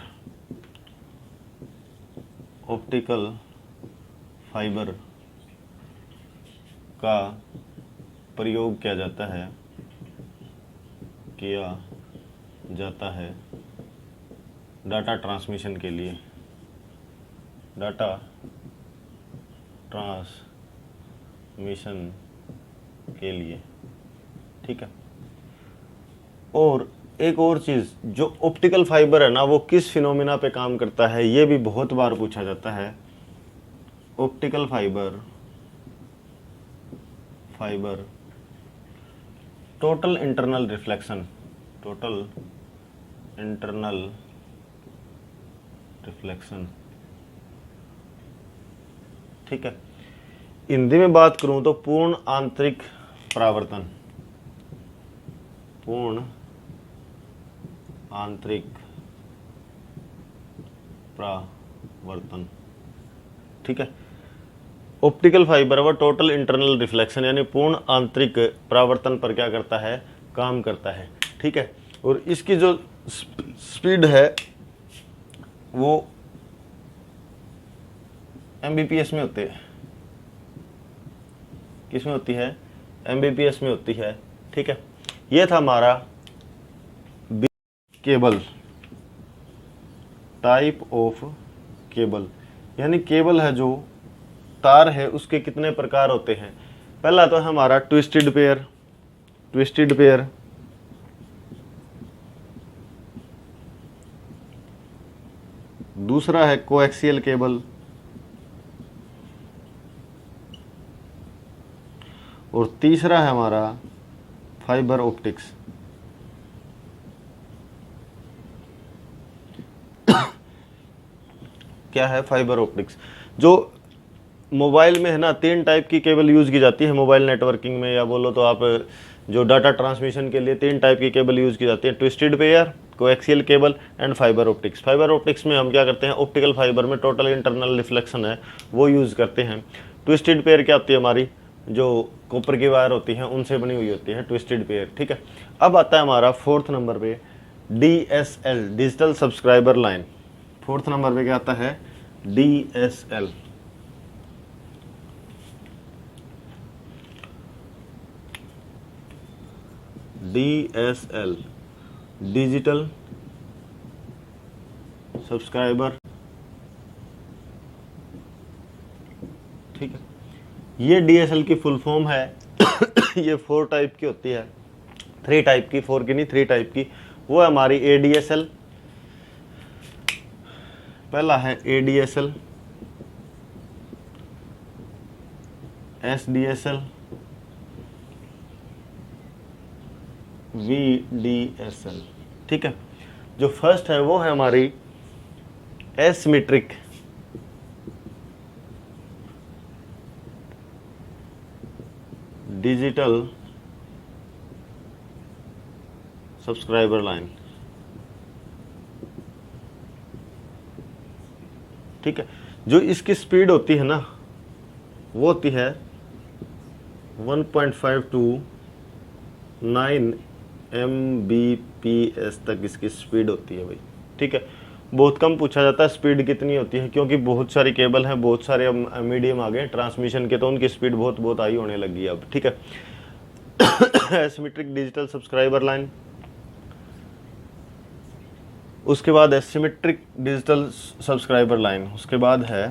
ऑप्टिकल फाइबर का प्रयोग किया जाता है डाटा ट्रांसमिशन के लिए, डाटा ट्रांसमिशन के लिए। ठीक है, और एक और चीज़, जो ऑप्टिकल फाइबर है ना, वो किस फिनोमिना पे काम करता है, ये भी बहुत बार पूछा जाता है। Optical fibre total internal reflection, total internal reflection, ठीक है। हिंदी में बात करूं तो पूर्ण आंतरिक परावर्तन, पूर्ण आंतरिक परावर्तन, ठीक है। ऑप्टिकल फाइबर व टोटल इंटरनल रिफ्लेक्शन यानी पूर्ण आंतरिक परावर्तन पर क्या करता है, काम करता है, ठीक है। और इसकी जो स्पीड है वो एमबीपीएस में होती है, किस में होती है, एमबीपीएस में होती है, ठीक है। ये था हमारा केबल, टाइप ऑफ केबल, यानी केबल है जो तार है उसके कितने प्रकार होते हैं। पहला तो है हमारा ट्विस्टेड पेयर, ट्विस्टेड पेयर, दूसरा है कोएक्सियल केबल, और तीसरा है हमारा फाइबर ऑप्टिक्स। क्या है फाइबर ऑप्टिक्स, जो मोबाइल में है ना 3 टाइप की केबल यूज़ की जाती है मोबाइल नेटवर्किंग में, या बोलो तो आप जो डाटा ट्रांसमिशन के लिए 3 टाइप की केबल यूज़ की जाती है, twisted pair, coaxial cable and fibre optics. Fibre optics में हम क्या करते हैं, ऑप्टिकल फाइबर में टोटल इंटरनल रिफ्लेक्शन है वो यूज़ करते हैं। ट्विस्टेड पेयर क्या होती है, हमारी जो कॉपर की वायर होती हैं उनसे बनी हुई होती है ट्विस्टेड पेयर, ठीक है। अब आता है हमारा 4th नंबर पे DSL, digital subscriber line. 4th number पे क्या आता है, DSL, DSL, डिजिटल सब्सक्राइबर, ठीक है। ये DSL की फुल फॉर्म है ये 4 टाइप की होती है, 3 टाइप की, 4 की नहीं 3 टाइप की। वो है हमारी ADSL, पहला है ADSL, SDSL, VDSL, ठीक है। जो फर्स्ट है वो है हमारी एसिमेट्रिक डिजिटल सब्सक्राइबर लाइन, ठीक है। जो इसकी स्पीड होती है ना वो होती है 1.5 to 9 Mbps तक इसकी स्पीड होती है भाई, ठीक है। बहुत कम पूछा जाता है स्पीड कितनी होती है, क्योंकि बहुत सारी केबल हैं, बहुत सारे मीडियम आ गए ट्रांसमिशन के, तो उनकी स्पीड बहुत बहुत हाई होने लगी है अब, ठीक है। एसिमेट्रिक डिजिटल सब्सक्राइबर लाइन, उसके बाद है सिमेट्रिक डिजिटल सब्सक्राइबर लाइन, उसके बाद है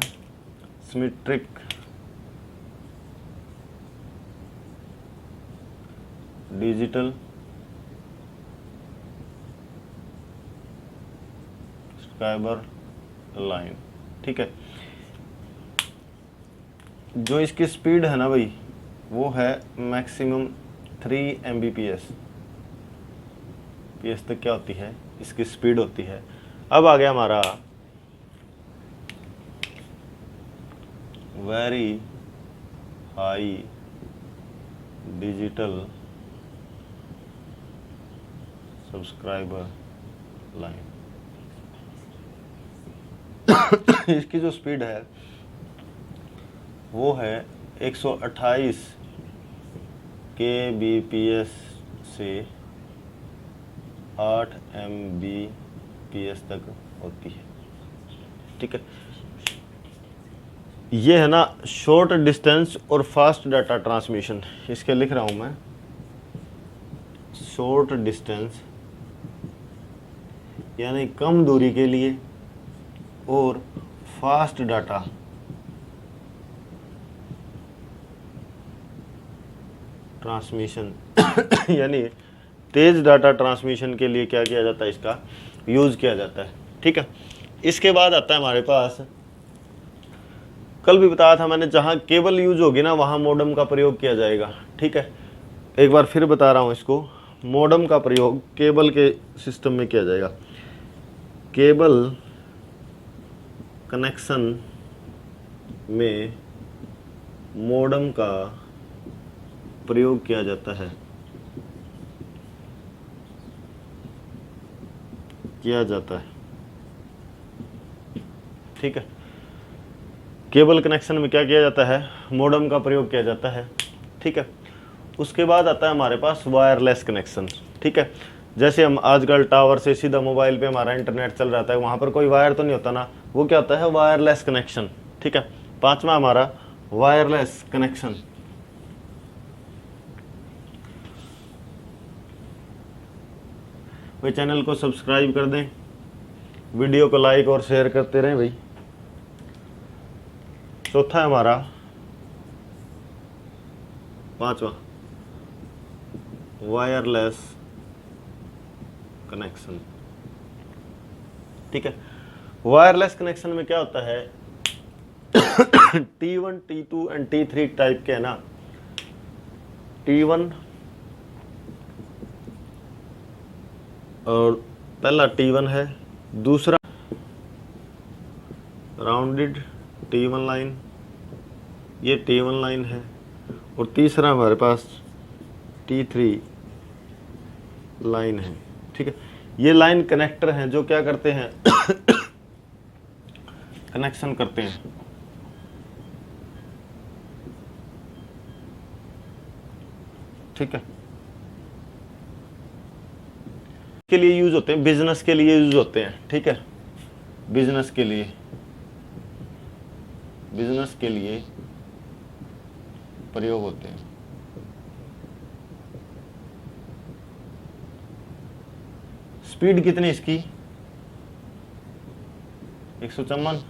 सिमेट्रिक डिजिटल सब्सक्राइबर लाइन, ठीक है। जो इसकी स्पीड है ना भाई वो है मैक्सिमम 3 Mbps तक क्या होती है इसकी स्पीड होती है। अब आ गया हमारा very high digital subscriber line. इसकी जो स्पीड है वो है 128 kbps से 8 Mbps तक होती है, ठीक है। ये है ना शॉर्ट डिस्टेंस और फास्ट डाटा ट्रांसमिशन, इसके लिख रहा हूं मैं, शॉर्ट डिस्टेंस यानी कम दूरी के लिए और फास्ट डाटा ट्रांसमिशन यानी तेज डाटा ट्रांसमिशन के लिए क्या किया जाता है, इसका यूज किया जाता है, ठीक है। इसके बाद आता है हमारे पास, कल भी बताया था मैंने, जहां केबल यूज होगी ना वहां मॉडेम का प्रयोग किया जाएगा, ठीक है। एक बार फिर बता रहा हूँ इसको, मॉडेम का प्रयोग केबल के सिस्टम में किया जाएगा। केबल कनेक्शन में मॉडेम का प्रयोग किया जाता है, ठीक है। केबल कनेक्शन में क्या किया जाता है, मॉडेम का प्रयोग किया जाता है, ठीक है। उसके बाद आता है हमारे पास वायरलेस कनेक्शन, ठीक है। जैसे हम आजकल टावर से सीधा मोबाइल पे हमारा इंटरनेट चल रहा है, वहाँ पर कोई वायर तो नहीं होता ना, वो क्या होता है, वायरलेस कनेक्शन, ठीक है। पांचवा हमारा वायरलेस कनेक्शन। भाई चैनल को सब्सक्राइब कर दें, वीडियो को लाइक और शेयर करते रहें भाई। चौथा है हमारा, पांचवा, वायरलेस कनेक्शन, ठीक है। वायरलेस कनेक्शन में क्या होता है, T1, T2 and T3 type के है ना। T1 और पहला T1 है, दूसरा राउंडेड T1 लाइन, ये T1 लाइन है, और तीसरा हमारे पास T3 लाइन है, ठीक है। ये लाइन कनेक्टर हैं जो क्या करते हैं, कनेक्शन करते हैं, ठीक है। के लिए यूज होते हैं, बिजनेस के लिए यूज होते हैं, ठीक है। बिजनेस के लिए प्रयोग होते हैं। स्पीड कितनी इसकी, 154,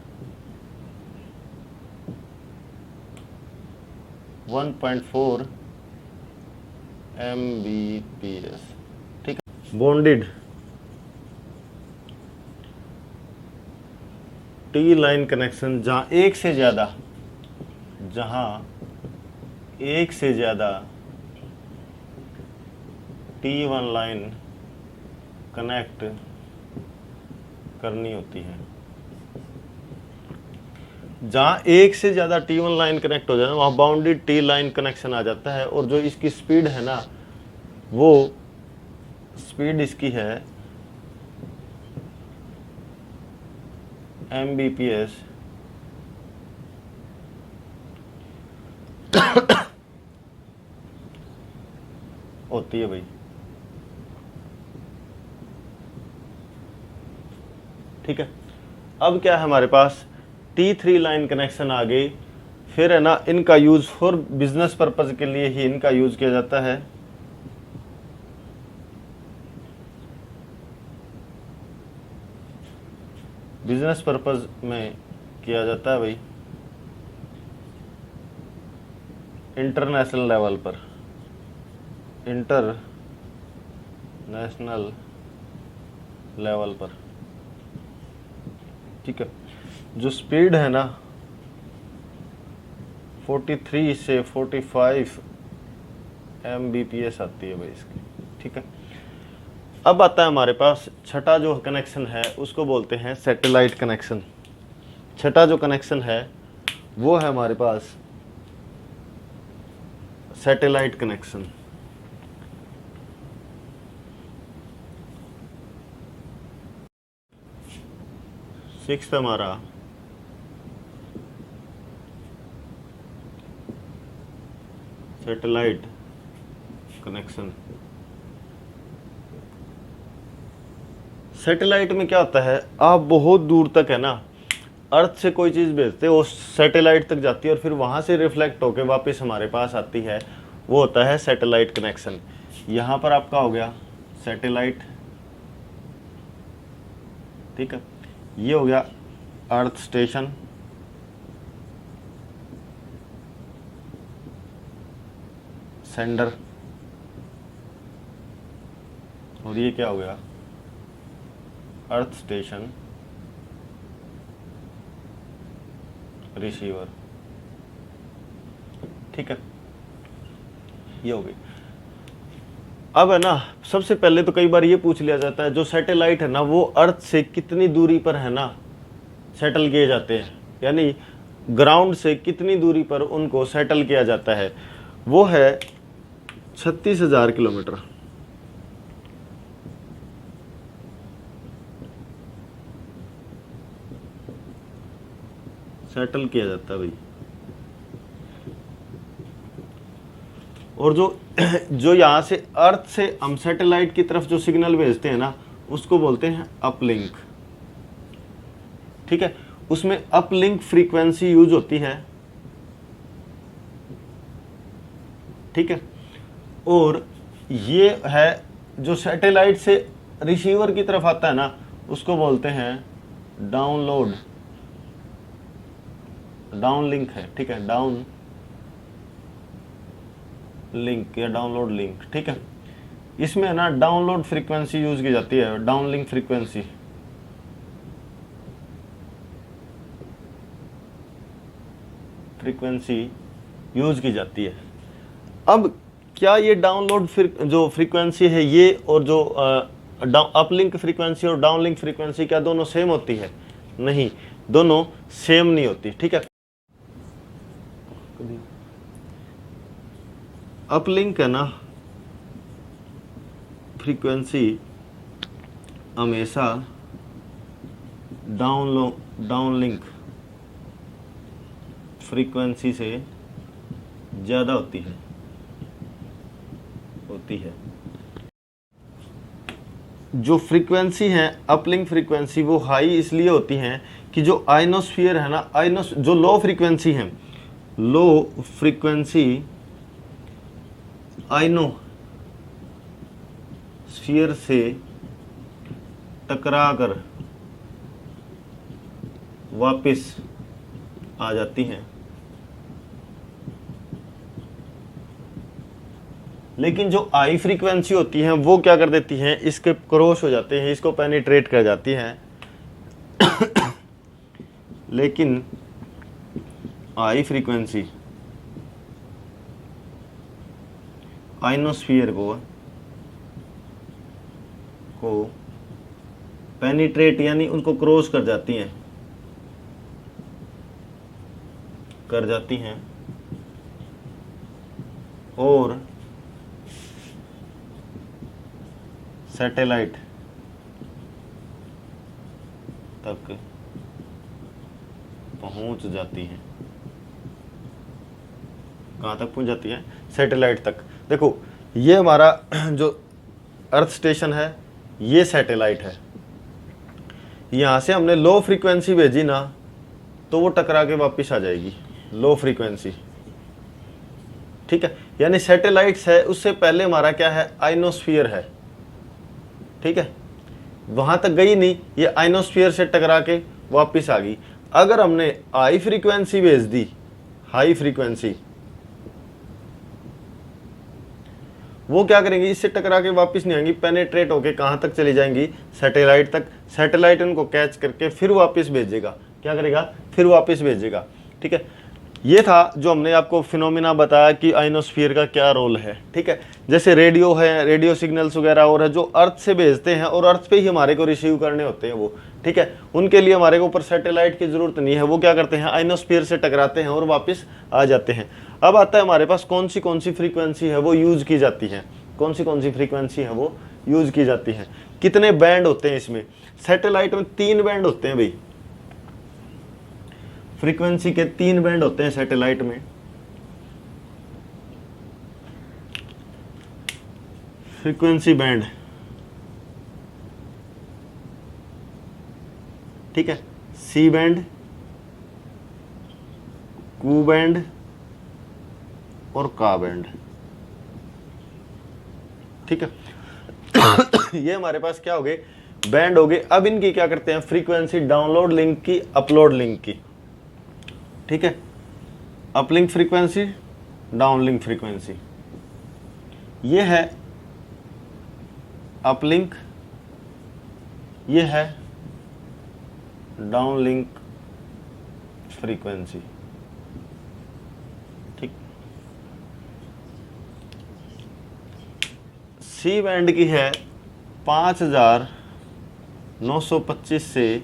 1.4 Mbps, ठीक है। बॉन्डेड टी लाइन कनेक्शन, जहां एक से ज्यादा T1 लाइन कनेक्ट करनी होती है। जहां एक से ज्यादा T1 लाइन कनेक्ट हो जाए वहां बाउंडेड टी लाइन कनेक्शन आ जाता है। और जो इसकी स्पीड है ना, वो स्पीड इसकी है Mbps होती है भाई, ठीक है। अब क्या है हमारे पास, T3 लाइन कनेक्शन आ गई, फिर है ना इनका यूज फॉर बिजनेस पर्पज के लिए ही इनका यूज किया जाता है। बिजनेस पर्पज में किया जाता है भाई, इंटरनेशनल लेवल पर, इंटरनेशनल लेवल पर, ठीक है। जो स्पीड है ना 43 से 45 Mbps आती है भाई इसकी, ठीक है। अब आता है हमारे पास छठा जो कनेक्शन है, उसको बोलते हैं सैटेलाइट कनेक्शन। छठा जो कनेक्शन है वो है हमारे पास सैटेलाइट कनेक्शन। सिक्स्थ हमारा सैटेलाइट कनेक्शन। सैटेलाइट में क्या होता है, आप बहुत दूर तक है ना अर्थ से कोई चीज़ भेजते हो, सैटेलाइट तक जाती है और फिर वहाँ से रिफ्लेक्ट होकर वापस हमारे पास आती है, वो होता है सैटेलाइट कनेक्शन। यहाँ पर आपका हो गया सैटेलाइट, ठीक है। ये हो गया अर्थ स्टेशन, सेंडर, और ये क्या हो गया, अर्थ स्टेशन रिसीवर, ठीक है। ये हो गई। अब है ना, सबसे पहले तो कई बार ये पूछ लिया जाता है जो सैटेलाइट है ना वो अर्थ से कितनी दूरी पर है ना सेटल किए जाते हैं, यानी ग्राउंड से कितनी दूरी पर उनको सेटल किया जाता है, वो है 36,000 किलोमीटर। सेटल किया जाता है भाई। और जो जो यहाँ से अर्थ से हम सैटेलाइट की तरफ जो सिग्नल भेजते हैं ना उसको बोलते हैं अपलिंक। ठीक है, उसमें अपलिंक फ्रीक्वेंसी यूज होती है। ठीक है, और ये है जो सैटेलाइट से रिसीवर की तरफ आता है ना उसको बोलते हैं डाउनलोड, डाउनलिंक है। ठीक है, डाउन लिंक या डाउनलोड लिंक। ठीक है, इसमें ना डाउनलोड फ्रीक्वेंसी यूज की जाती है, डाउनलिंक फ्रीक्वेंसी। फ्रीक्वेंसी यूज की जाती है। अब क्या ये डाउनलोड जो फ्रीक्वेंसी है ये और जो अपलिंक फ्रीक्वेंसी और डाउनलिंक फ्रीक्वेंसी क्या दोनों सेम होती है? नहीं, दोनों सेम नहीं होती। ठीक है, अपलिंक है ना फ्रीक्वेंसी हमेशा डाउनलिंक फ्रीक्वेंसी से ज़्यादा होती है। जो फ्रीक्वेंसी है अपलिंक फ्रीक्वेंसी वो हाई इसलिए होती हैं कि जो आइनोस्फीयर है ना, जो लो फ्रीक्वेंसी है, लो फ्रीक्वेंसी आइनोस्फीयर से टकराकर वापस आ जाती हैं। लेकिन जो हाई फ्रीक्वेंसी होती हैं वो क्या कर देती हैं, इसके क्रॉस हो जाते हैं, इसको पेनिट्रेट कर जाती हैं। लेकिन हाई फ्रीक्वेंसी आइनोस्फीयर को पेनिट्रेट यानी उनको क्रॉस कर जाती हैं और सैटेलाइट तक पहुंच जाती हैं। कहाँ तक पहुंच जाती है? सैटेलाइट तक। देखो ये हमारा जो अर्थ स्टेशन है ये सैटेलाइट है, यहाँ से हमने लो फ्रीक्वेंसी भेजी ना तो वो टकरा के वापस आ जाएगी, लो फ्रीक्वेंसी। ठीक है, यानी सैटेलाइट्स है उससे पहले हमारा क्या है, आइनोस्फीयर है। ठीक है, वहां तक गई नहीं, ये आइनोस्फीयर से टकरा के वापस आ गई। अगर हमने हाई फ्रीक्वेंसी भेज दी, हाई फ्रीक्वेंसी, वो क्या करेंगी, इससे टकरा के वापस नहीं आएंगी, पेनेट्रेट होके कहां तक चली जाएंगी, सैटेलाइट तक। सैटेलाइट उनको कैच करके फिर वापस भेजेगा, क्या करेगा, फिर वापस भेजेगा। ठीक है, ये था जो हमने आपको फिनोमिना बताया कि आइनोस्फीयर का क्या रोल है। ठीक है, जैसे रेडियो है, रेडियो सिग्नल्स वगैरह और है जो अर्थ से भेजते हैं और अर्थ पे ही हमारे को रिसीव करने होते हैं वो। ठीक है, उनके लिए हमारे को ऊपर सैटेलाइट की जरूरत नहीं है, वो क्या करते हैं, आइनोस्फीयर से टकराते हैं और वापस आ जाते हैं। अब आता है हमारे पास कौन सी फ्रीक्वेंसी है वो यूज की जाती है, कौन सी फ्रीक्वेंसी है वो यूज की जाती है। कितने बैंड होते हैं इसमें? सैटेलाइट में 3 बैंड होते हैं भाई, फ्रीक्वेंसी के 3 बैंड होते हैं सैटेलाइट में। फ्रीक्वेंसी बैंड, ठीक है, सी बैंड, कू बैंड और का बैंड। ठीक है, ये हमारे पास क्या हो गए, बैंड हो गए। अब इनकी क्या करते हैं, फ्रीक्वेंसी डाउनलोड लिंक की, अपलोड लिंक की। ठीक है, अपलिंक फ्रीक्वेंसी, डाउनलिंक फ्रीक्वेंसी, ये है अपलिंक, ये है डाउनलिंक फ्रीक्वेंसी। ठीक, सी बैंड की है 5925 से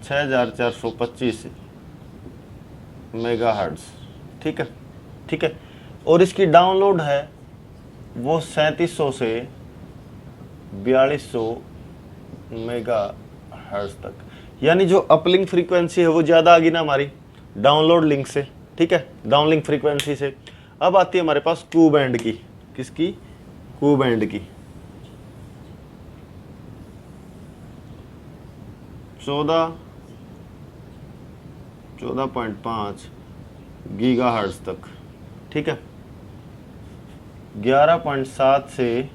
6425 मेगाहर्ट्ज। ठीक है, ठीक है। और इसकी डाउनलोड है वो 3700 से 4200 मेगाहर्ट्ज तक। यानी जो अपलिंक फ्रीक्वेंसी है वो ज़्यादा आ गई ना हमारी डाउनलोड लिंक से। ठीक है, डाउनलिंक फ्रीक्वेंसी से। अब आती है हमारे पास कू बैंड की। किसकी? कू बैंड की 14.5 गीगाहर्ट्ज तक। ठीक है, 11.7 से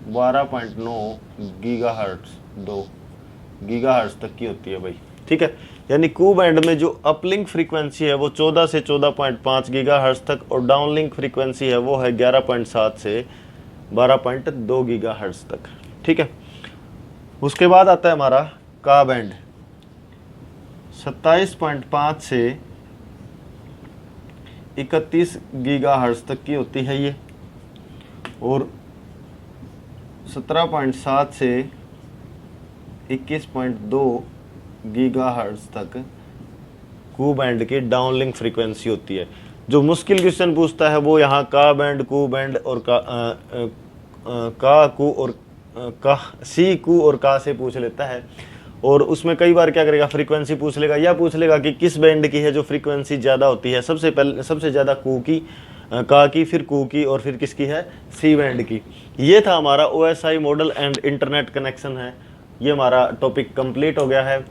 12.9 गीगाहर्ट्ज 2 गीगाहर्ट्ज तक की होती है भाई। ठीक है, यानी कू बैंड में जो अपलिंक फ्रीक्वेंसी है वो 14 से 14.5 गीगाहर्ट्ज तक, और डाउनलिंक फ्रीक्वेंसी है वो है 11.7 से 12.2 गीगाहर्ट्ज तक। ठीक है, उसके बाद आता है हमारा का बैंड 27.5 से 31 गीगाहर्ट्ज तक की होती है ये, और 17.7 से 21.2 गीगाहर्ट्ज तक कू बैंड की डाउनलिंक फ्रीक्वेंसी होती है। जो मुश्किल क्वेश्चन पूछता है वो यहाँ का बैंड, कू बैंड और का कू और का सी कू और का से पूछ लेता है। और उसमें कई बार क्या करेगा, फ्रीक्वेंसी पूछ लेगा, या पूछ लेगा कि किस बैंड की है जो फ्रीक्वेंसी ज़्यादा होती है। सबसे पहले सबसे ज़्यादा कू की, का की, फिर कू की, और फिर किसकी है? सी बैंड की। ये था हमारा OSI model and internet connection है। ये हमारा टॉपिक कंप्लीट हो गया है।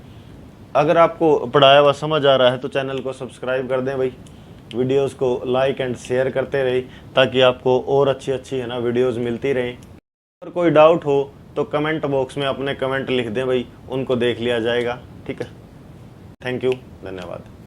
अगर आपको पढ़ाया हुआ समझ आ रहा है तो चैनल को सब्सक्राइब कर दें भाई, वीडियोस को लाइक एंड शेयर करते रहिए ताकि आपको और अच्छी अच्छी है ना वीडियोस मिलती रहें। अगर कोई डाउट हो तो कमेंट बॉक्स में अपने कमेंट लिख दें भाई, उनको देख लिया जाएगा। ठीक है, थैंक यू, धन्यवाद।